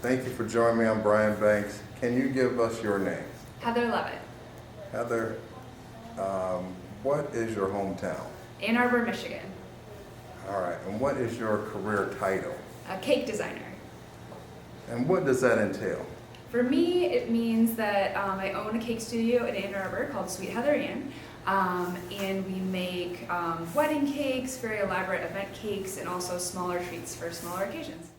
Thank you for joining me. I'm Brian Banks. Can you give us your name? Heather Leavitt. Heather, what is your hometown? Ann Arbor, Michigan. All right, and what is your career title? A cake designer. And what does that entail? For me, it means that I own a cake studio in Ann Arbor called Sweet Heather Ann. And we make wedding cakes, very elaborate event cakes, and also smaller treats for smaller occasions.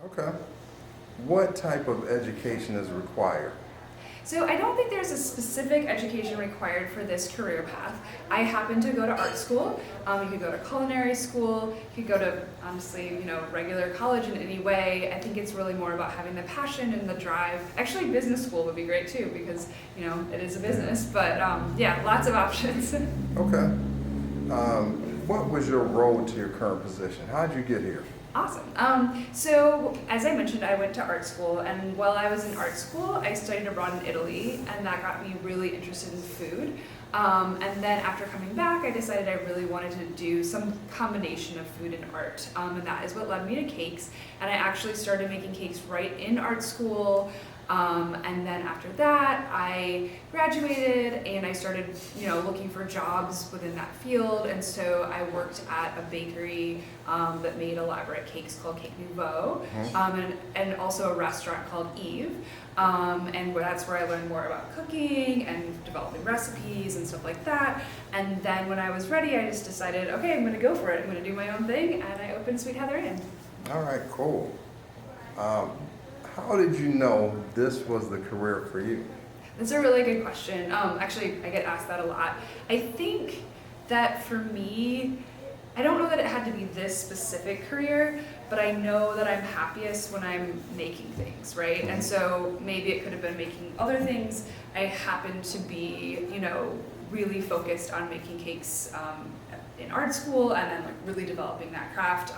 Okay. What type of education is required? So I don't think there's a specific education required for this career path. I happen to go to art school. You could go to culinary school. You could go to, honestly, regular college in any way. I think it's really more about having the passion and the drive. Actually, business school would be great too because, it is a business. But yeah, lots of options. Okay. What was your road to your current position? How did you get here? Awesome. So as I mentioned, I went to art school, and while I was in art school, I studied abroad in Italy, and that got me really interested in food. And then after coming back, I decided I really wanted to do some combination of food and art, and that is what led me to cakes. And I actually started making cakes right in art school. And then after that, I graduated and I started, looking for jobs within that field. And so I worked at a bakery that made elaborate cakes called Cake Nouveau, and also a restaurant called Eve. And that's where I learned more about cooking and developing recipes and stuff like that. And then when I was ready, I just decided, okay, I'm going to go for it. I'm going to do my own thing. And I opened Sweet Heather Ann. All right, cool. How did you know this was the career for you? That's a really good question. Actually, I get asked that a lot. I think that for me, I don't know that it had to be this specific career, but I know that I'm happiest when I'm making things, right? And so maybe it could have been making other things. I happen to be, really focused on making cakes in art school and then really developing that craft.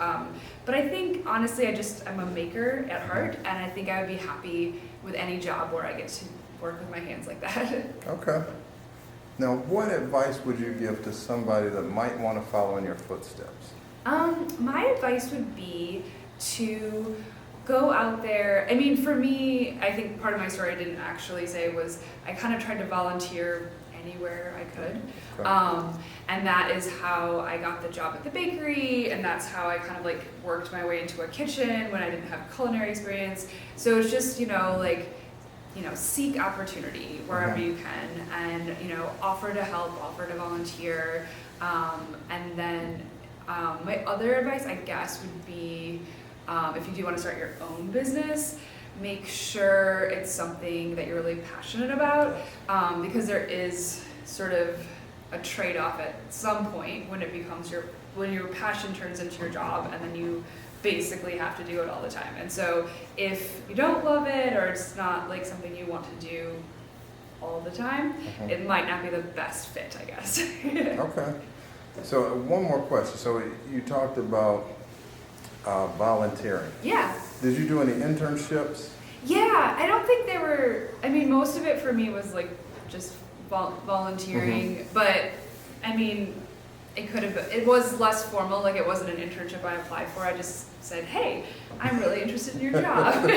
But I think honestly, I'm a maker at heart, and I think I would be happy with any job where I get to work with my hands like that. Okay. Now, what advice would you give to somebody that might want to follow in your footsteps? My advice would be to go out there. I mean, for me, I think part of my story I didn't actually say was I kind of tried to volunteer anywhere I could. Okay. And that is how I got the job at the bakery, and that's how I kind of worked my way into a kitchen when I didn't have culinary experience. So it's just, seek opportunity wherever you can, and, offer to help, offer to volunteer. And then my other advice, I guess, would be if you do want to start your own business, make sure it's something that you're really passionate about, because there is sort of a trade-off at some point when it becomes when your passion turns into your job, and then you basically have to do it all the time. And so if you don't love it, or it's not something you want to do all the time, it might not be the best fit, I guess. Okay. So one more question. So you talked about volunteering. Yeah. Did you do any internships? Yeah, I don't think they were, I mean, most of it for me was like just volunteering, but I mean, it was less formal, like it wasn't an internship I applied for. I just said, hey, I'm really interested in your job.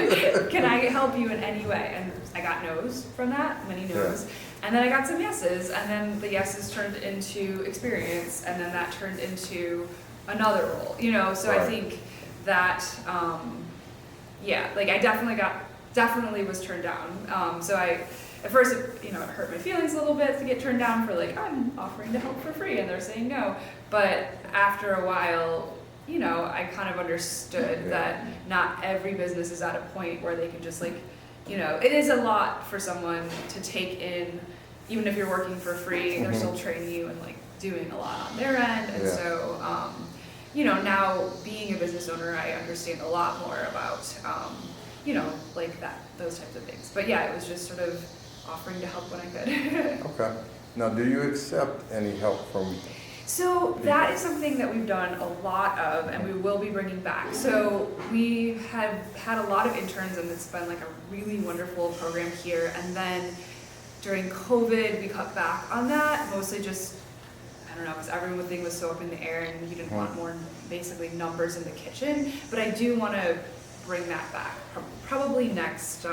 Can I help you in any way? And I got no's from that, many no's. And then I got some yeses, and then the yeses turned into experience, and then that turned into another role, you know? So I think that, yeah, like I definitely was turned down. So at first, it hurt my feelings a little bit to get turned down for like, I'm offering to help for free and they're saying no. But after a while, I kind of understood that not every business is at a point where they can just like, it is a lot for someone to take in, even if you're working for free, they're still training you and like doing a lot on their end. And so, now being a business owner, I understand a lot more about, like those types of things. But yeah, it was just sort of offering to help when I could. Okay. Now, do you accept any help from? So that is something that we've done a lot of, and we will be bringing back. So we have had a lot of interns, and it's been like a really wonderful program here. And then during COVID, we cut back on that, mostly just, I don't know, because everything was so up in the air, and you didn't want more basically numbers in the kitchen. But I do want to bring that back. Probably next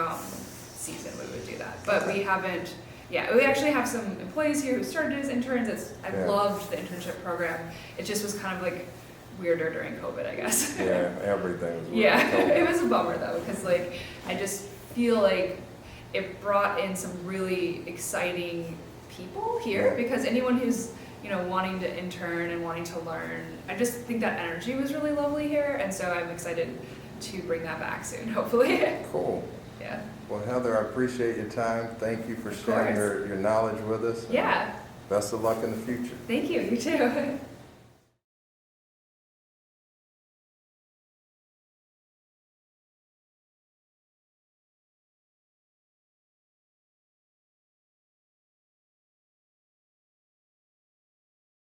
season we would do that. But we haven't. Yeah, we actually have some employees here who started as interns. I loved the internship program. It just was kind of like weirder during COVID, I guess. Yeah, everything was weird. Yeah, it was a bummer though, because like I just feel like it brought in some really exciting people here. Because anyone who's wanting to intern and wanting to learn, I just think that energy was really lovely here, and so I'm excited to bring that back soon, hopefully. Cool. Yeah. Well, Heather, I appreciate your time. Thank you for sharing your knowledge with us. Yeah. Best of luck in the future. Thank you. You too.